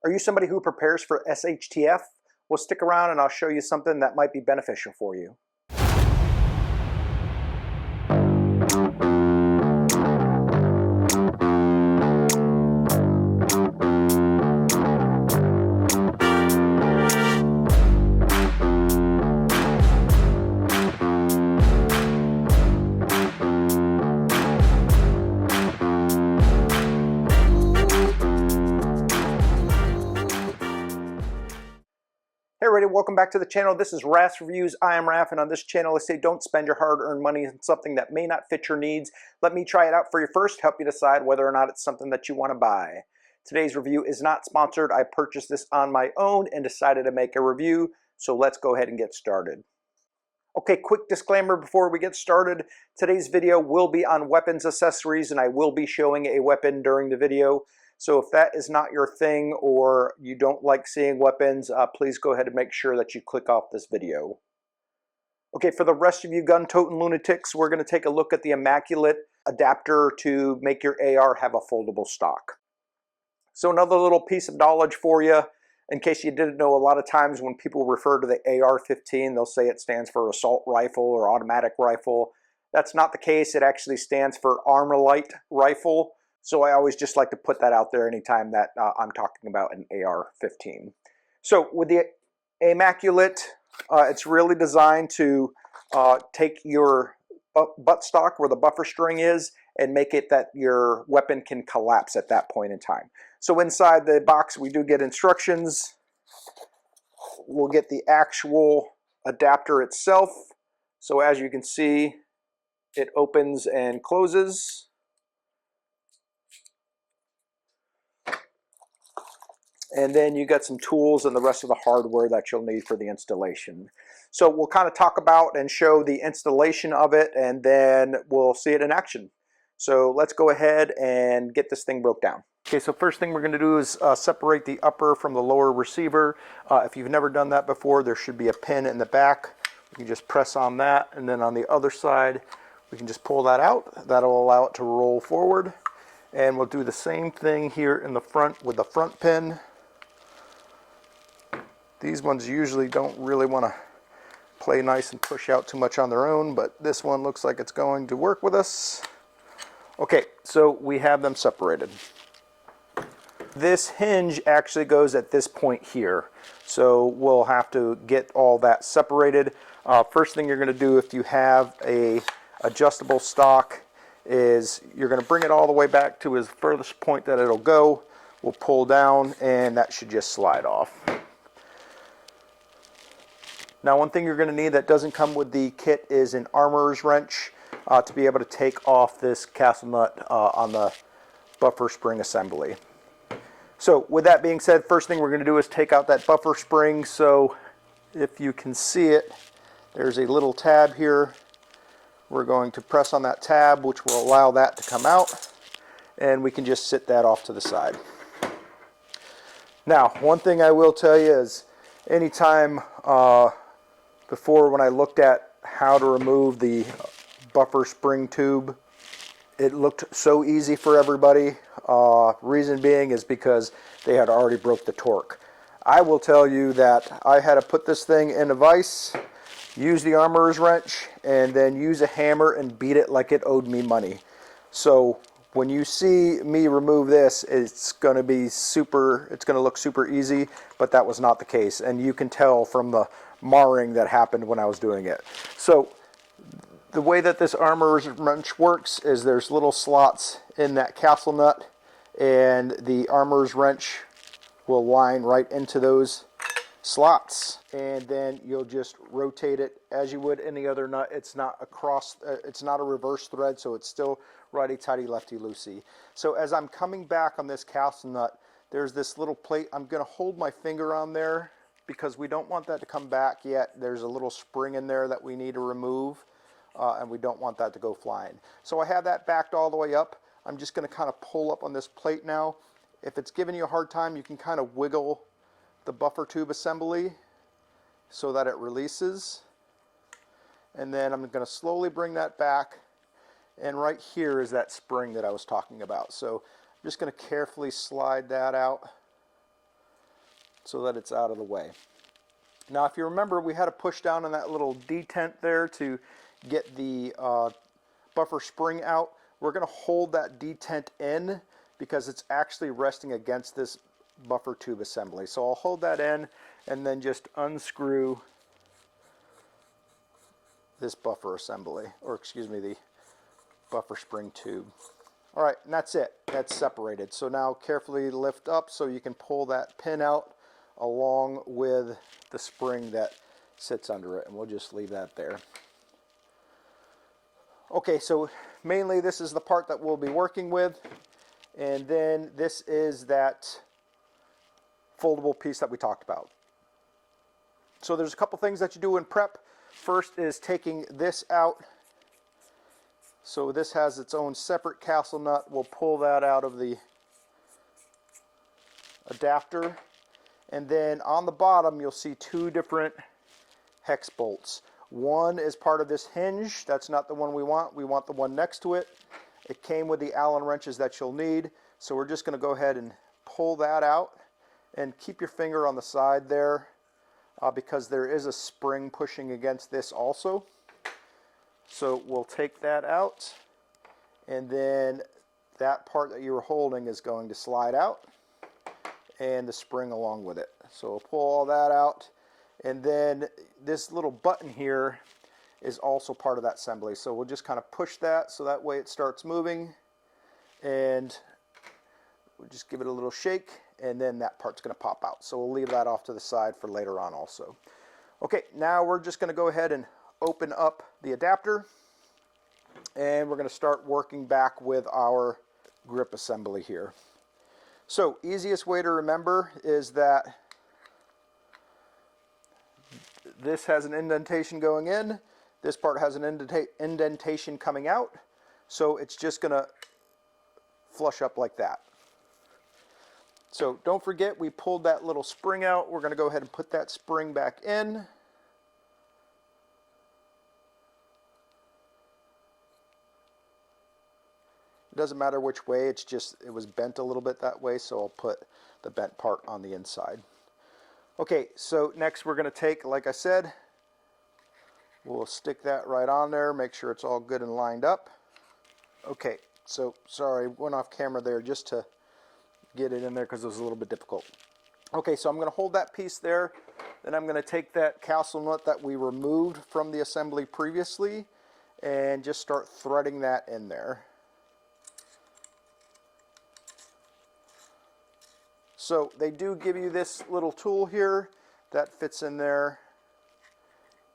Are you somebody who prepares for SHTF? Well, stick around and I'll show you something that might be beneficial for you. Hey everybody, welcome back to the channel. This is Raf's Reviews. I am Raf, and on this channel I say don't spend your hard-earned money on something that may not fit your needs. Let me try it out for you first, help you decide whether or not it's something that you want to buy. Today's review is not sponsored. I purchased this on my own and decided to make a review, so let's go ahead and get started. Okay, quick disclaimer before we get started. Today's video will be on weapons accessories, and I will be showing a weapon during the video. So if that is not your thing or you don't like seeing weapons, please go ahead and make sure that you click off this video. Okay, for the rest of you gun-toting lunatics, we're going to take a look at the Aimaculate adapter to make your AR have a foldable stock. So another little piece of knowledge for you, in case you didn't know, a lot of times when people refer to the AR-15, they'll say it stands for assault rifle or automatic rifle. That's not the case. It actually stands for Armalite rifle. So I always just like to put that out there anytime that I'm talking about an AR-15. So with the Aimaculate, it's really designed to take your buttstock where the buffer string is and make it that your weapon can collapse at that point in time. So inside the box we do get instructions. We'll get the actual adapter itself. So as you can see, it opens and closes. And then you got some tools and the rest of the hardware that you'll need for the installation. So we'll kind of talk about and show the installation of it, and then we'll see it in action. So let's go ahead and get this thing broke down. Okay, so first thing we're going to do is separate the upper from the lower receiver. If you've never done that before, there should be a pin in the back. You can just press on that, and then on the other side, we can just pull that out. That'll allow it to roll forward. And we'll do the same thing here in the front with the front pin. These ones usually don't really want to play nice and push out too much on their own, but this one looks like it's going to work with us. Okay, so we have them separated. This hinge actually goes at this point here, so we'll have to get all that separated. First thing you're going to do if you have a adjustable stock is you're going to bring it all the way back to its furthest point that it'll go. We'll pull down and that should just slide off. Now, one thing you're going to need that doesn't come with the kit is an armorer's wrench to be able to take off this castle nut on the buffer spring assembly. So with that being said, first thing we're going to do is take out that buffer spring. So if you can see it, there's a little tab here. We're going to press on that tab, which will allow that to come out, and we can just sit that off to the side. Now, one thing I will tell you is anytime before when I looked at how to remove the buffer spring tube, it looked so easy for everybody. Reason being is because they had already broke the torque. I will tell you that I had to put this thing in a vise, use the armorer's wrench, and then use a hammer and beat it like it owed me money. So when you see me remove this, it's going to look super easy, but that was not the case. And you can tell from the marring that happened when I was doing it. So the way that this armorer's wrench works is there's little slots in that castle nut, and the armorer's wrench will line right into those slots, and then you'll just rotate it as you would any other nut. It's not it's not a reverse thread, so it's still righty-tighty, lefty-loosey. So as I'm coming back on this castle nut, there's this little plate. I'm going to hold my finger on there because we don't want that to come back yet. There's a little spring in there that we need to remove, and we don't want that to go flying. So I have that backed all the way up. I'm just going to kind of pull up on this plate now. If it's giving you a hard time, you can kind of wiggle the buffer tube assembly so that it releases. And then I'm going to slowly bring that back, and right here is that spring that I was talking about. So I'm just going to carefully slide that out so that it's out of the way. Now, if you remember, we had to push down on that little detent there to get the buffer spring out. We're going to hold that detent in because it's actually resting against this buffer tube assembly. So I'll hold that in and then just unscrew this buffer assembly, or excuse me, the buffer spring tube. All right, and that's it. That's separated. So now carefully lift up so you can pull that pin out along with the spring that sits under it, and we'll just leave that there. Okay, so mainly this is the part that we'll be working with, and then this is that foldable piece that we talked about. So there's a couple things that you do in prep. First is taking this out. So this has its own separate castle nut. We'll pull that out of the adapter. And then on the bottom you'll see two different hex bolts. One is part of this hinge. That's not the one we want. We want the one next to it. It came with the Allen wrenches that you'll need. So we're just going to go ahead and pull that out. And keep your finger on the side there because there is a spring pushing against this also. So we'll take that out, and then that part that you were holding is going to slide out, and the spring along with it. So we'll pull all that out, and then this little button here is also part of that assembly. So we'll just kind of push that so that way it starts moving, and we'll just give it a little shake, and then that part's going to pop out. So we'll leave that off to the side for later on also. Okay, now we're just going to go ahead and open up the adapter, and we're going to start working back with our grip assembly here. So easiest way to remember is that this has an indentation going in, this part has an indentation coming out, so it's just going to flush up like that. So don't forget, we pulled that little spring out. We're going to go ahead and put that spring back in. It doesn't matter which way, it's just it was bent a little bit that way, so I'll put the bent part on the inside. Okay, so next we're going to take, like I said, we'll stick that right on there, make sure it's all good and lined up. Okay, so sorry, went off camera there just to get it in there because it was a little bit difficult. Okay, so I'm going to hold that piece there, then I'm going to take that castle nut that we removed from the assembly previously and just start threading that in there. So they do give you this little tool here that fits in there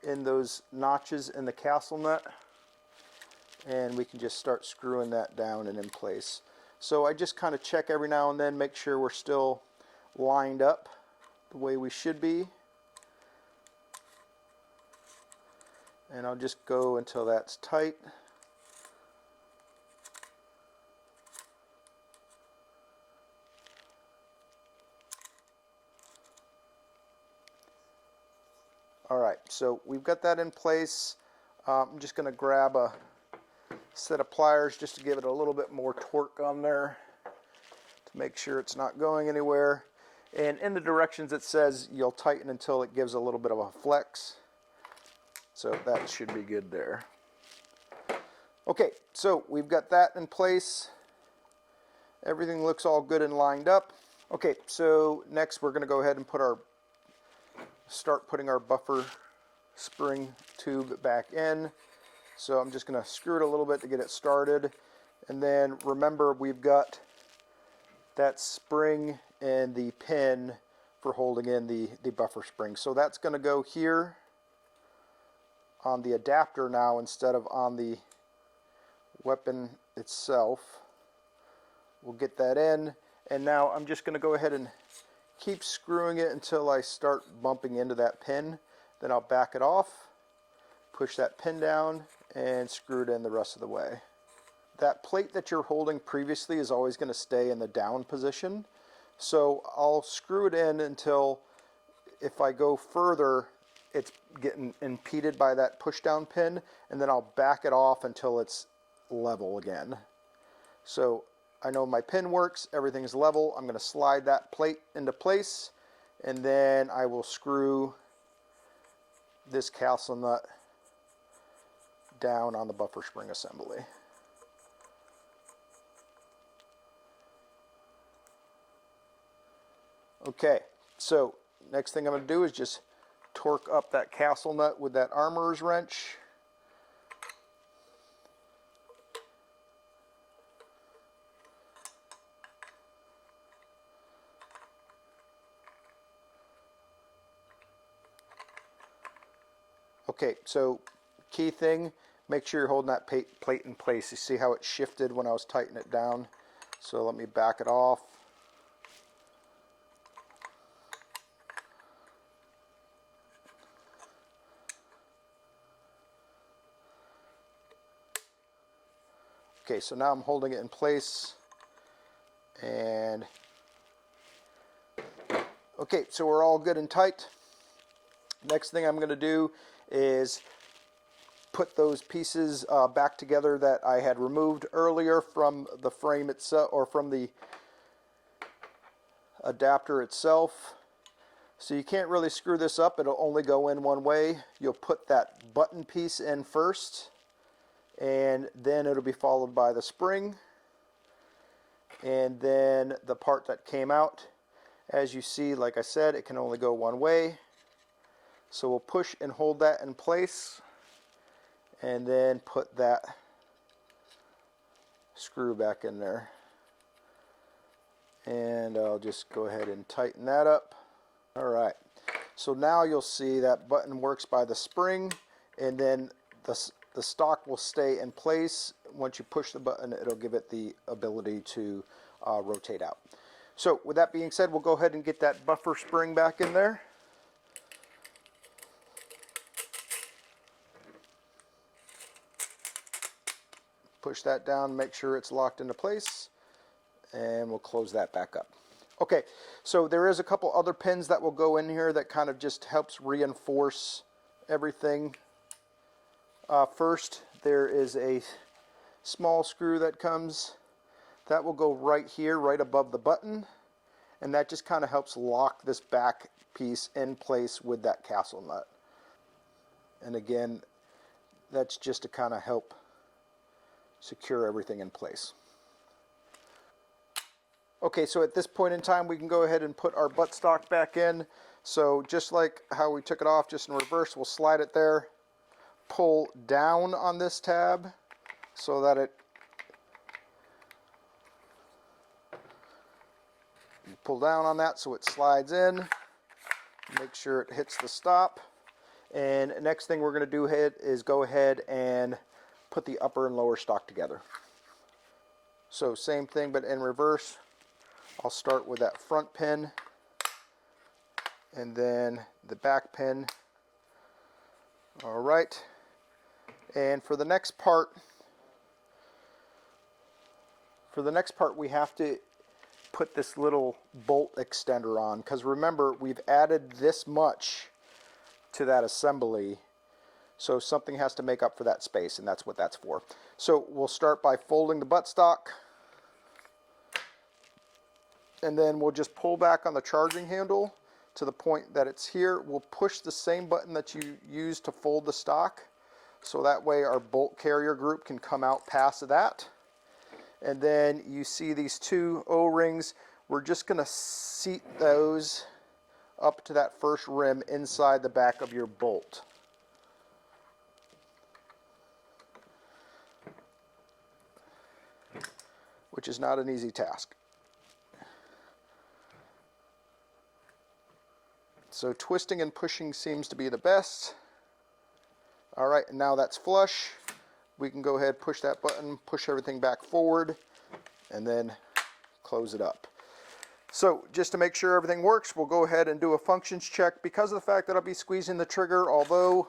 in those notches in the castle nut, and we can just start screwing that down and in place. So I just kind of check every now and then, make sure we're still lined up the way we should be, and I'll just go until that's tight. Alright, so we've got that in place. I'm just going to grab a set of pliers just to give it a little bit more torque on there to make sure it's not going anywhere. And in the directions it says you'll tighten until it gives a little bit of a flex. So that should be good there. Okay, so we've got that in place. Everything looks all good and lined up. Okay, so next we're going to go ahead and start putting our buffer spring tube back in. So I'm just going to screw it a little bit to get it started. And then remember, we've got that spring and the pin for holding in the buffer spring. So that's going to go here on the adapter now instead of on the weapon itself. We'll get that in, and now I'm just going to go ahead and keep screwing it until I start bumping into that pin. Then I'll back it off, push that pin down, and screw it in the rest of the way. That plate that you're holding previously is always going to stay in the down position. So I'll screw it in until, if I go further, it's getting impeded by that push down pin, and then I'll back it off until it's level again. So I know my pin works, everything's level. I'm going to slide that plate into place, and then I will screw this castle nut down on the buffer spring assembly. Okay, so next thing I'm going to do is just torque up that castle nut with that armorer's wrench. Okay, so key thing, make sure you're holding that plate in place. You see how it shifted when I was tightening it down? So let me back it off. Okay, so now I'm holding it in place. And okay, so we're all good and tight. Next thing I'm going to do is put those pieces back together that I had removed earlier from the frame itself, or from the adapter itself. So you can't really screw this up, it'll only go in one way. You'll put that button piece in first, and then it'll be followed by the spring, and then the part that came out. As you see, like I said, it can only go one way. So we'll push and hold that in place, and then put that screw back in there. And I'll just go ahead and tighten that up. Alright, so now you'll see that button works by the spring, and then the stock will stay in place. Once you push the button, it'll give it the ability to rotate out. So with that being said, we'll go ahead and get that buffer spring back in there. Push that down, make sure it's locked into place, and we'll close that back up. Okay, so there is a couple other pins that will go in here that kind of just helps reinforce everything. First, there is a small screw that comes. That will go right here, right above the button, and that just kind of helps lock this back piece in place with that castle nut. And again, that's just to kind of help secure everything in place. Okay, so at this point in time, we can go ahead and put our buttstock back in. So just like how we took it off, just in reverse, we'll slide it there, pull down on this tab so that it, you pull down on that so it slides in. Make sure it hits the stop. And next thing we're going to do is go ahead and put the upper and lower stock together. So same thing but in reverse. I'll start with that front pin and then the back pin. Alright, and for the next part we have to put this little bolt extender on, because remember, we've added this much to that assembly, so something has to make up for that space, and that's what that's for. So we'll start by folding the buttstock, and then we'll just pull back on the charging handle to the point that it's here. We'll push the same button that you used to fold the stock, so that way our bolt carrier group can come out past that. And then you see these two O-rings. We're just going to seat those up to that first rim inside the back of your bolt. Which is not an easy task. So twisting and pushing seems to be the best. Alright, and now that's flush. We can go ahead, push that button, push everything back forward, and then close it up. So just to make sure everything works, we'll go ahead and do a functions check. Because of the fact that I'll be squeezing the trigger, although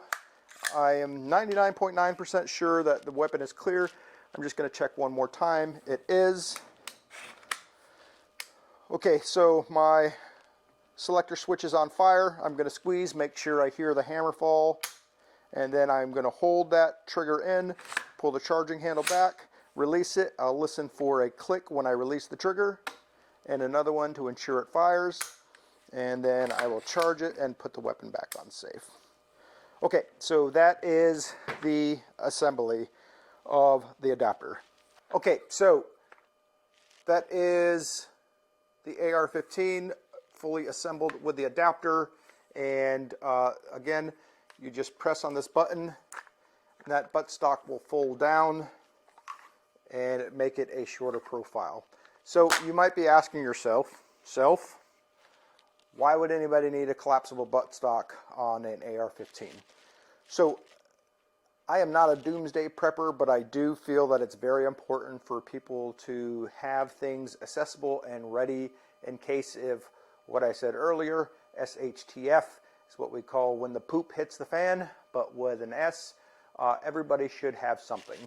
I am 99.9% sure that the weapon is clear, I'm just going to check one more time. It is. Okay, so my selector switch is on fire. I'm going to squeeze, make sure I hear the hammer fall. And then I'm going to hold that trigger in, pull the charging handle back, release it. I'll listen for a click when I release the trigger, and another one to ensure it fires. and then I will charge it and put the weapon back on safe. Okay, so that is the assembly of the adapter. Okay, so that is the AR-15 fully assembled with the adapter, and again, you just press on this button and that buttstock will fold down and make it a shorter profile. So you might be asking yourself, why would anybody need a collapsible buttstock on an AR-15? So I am not a doomsday prepper, but I do feel that it's very important for people to have things accessible and ready in case if what I said earlier, SHTF is what we call when the poop hits the fan, but with an S, everybody should have something.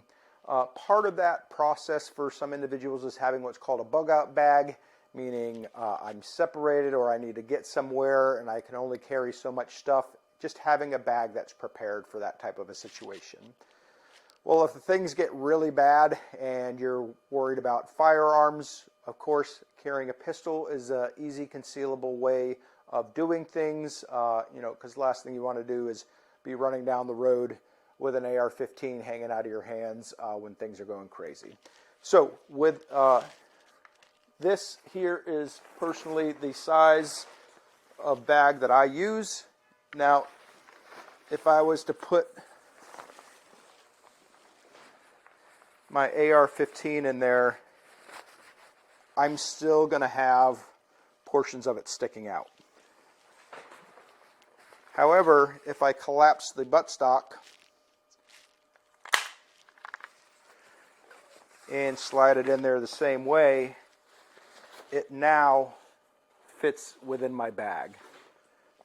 Part of that process for some individuals is having what's called a bug out bag, meaning I'm separated or I need to get somewhere and I can only carry so much stuff. Just having a bag that's prepared for that type of a situation. Well, if things get really bad and you're worried about firearms, of course, carrying a pistol is an easy, concealable way of doing things, because the last thing you want to do is be running down the road with an AR-15 hanging out of your hands when things are going crazy. So with this here is personally the size of bag that I use. Now, if I was to put my AR-15 in there, I'm still going to have portions of it sticking out. However, if I collapse the buttstock and slide it in there the same way, it now fits within my bag.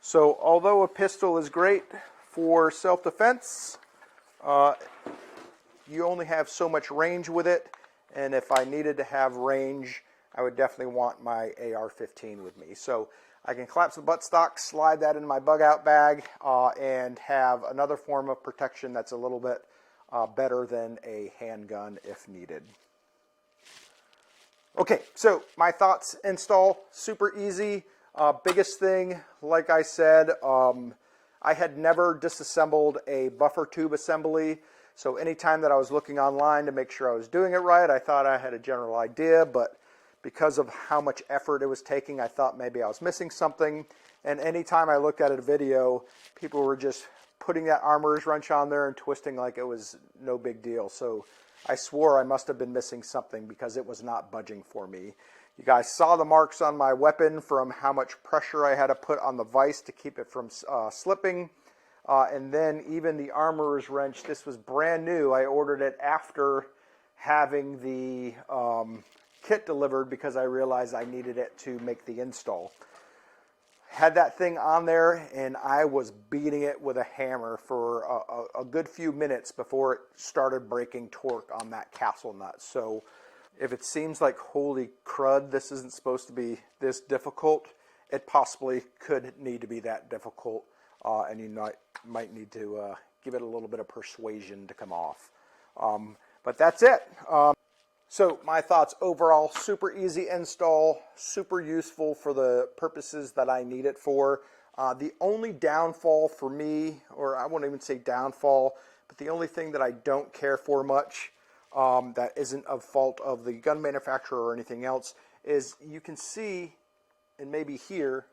So although a pistol is great for self-defense, you only have so much range with it, and if I needed to have range, I would definitely want my AR-15 with me. So I can collapse the buttstock, slide that in my bug out bag, and have another form of protection that's a little bit better than a handgun if needed. Okay, so my thoughts: install, super easy. Biggest thing, like I said, I had never disassembled a buffer tube assembly, so anytime that I was looking online to make sure I was doing it right, I thought I had a general idea, but because of how much effort it was taking, I thought maybe I was missing something. And anytime I looked at a video, people were just putting that armorer's wrench on there and twisting like it was no big deal. So I swore I must have been missing something because it was not budging for me. You guys saw the marks on my weapon from how much pressure I had to put on the vise to keep it from slipping. And then even the armorer's wrench, this was brand new. I ordered it after having the kit delivered because I realized I needed it to make the install. Had that thing on there and I was beating it with a hammer for a good few minutes before it started breaking torque on that castle nut. So if it seems like, holy crud, this isn't supposed to be this difficult, it possibly could need to be that difficult, and you might need to give it a little bit of persuasion to come off. But that's it. So my thoughts overall: super easy install, super useful for the purposes that I need it for. The only downfall for me, or I won't even say downfall, but the only thing that I don't care for much, that isn't a fault of the gun manufacturer or anything else, is you can see, and maybe here,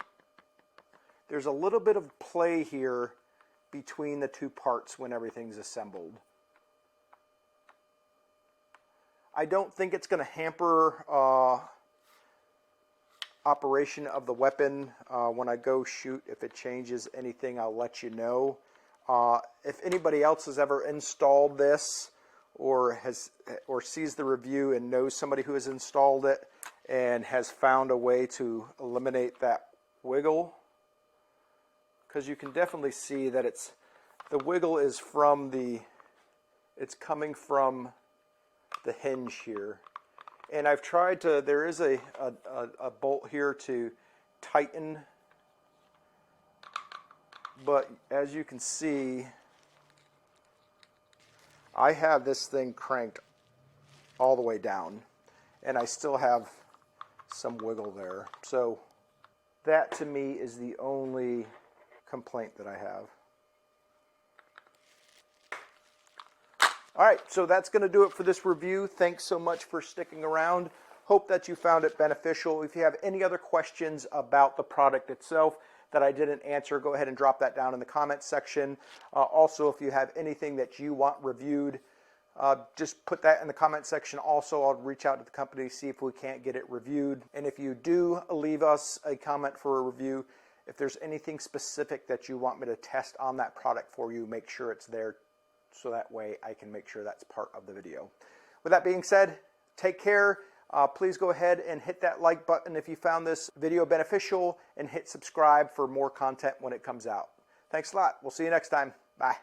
there's a little bit of play here between the two parts when everything's assembled. I don't think it's going to hamper operation of the weapon. When I go shoot, if it changes anything, I'll let you know. If anybody else has ever installed this or sees the review and knows somebody who has installed it and has found a way to eliminate that wiggle, because you can definitely see that the wiggle is it's coming from the hinge here. And I've tried to, there is a bolt here to tighten, but as you can see, I have this thing cranked all the way down and I still have some wiggle there. So That to me is the only complaint that I have. All right, so that's going to do it for this review. Thanks so much for sticking around. Hope that you found it beneficial. If you have any other questions about the product itself that I didn't answer, go ahead and drop that down in the comments section. Also, if you have anything that you want reviewed, just put that in the comment section. Also, I'll reach out to the company, see if we can't get it reviewed. And if you do leave us a comment for a review, if there's anything specific that you want me to test on that product for you, make sure it's there so that way I can make sure that's part of the video. With that being said, take care. Please go ahead and hit that like button if you found this video beneficial, and hit subscribe for more content when it comes out. Thanks a lot. We'll see you next time. Bye.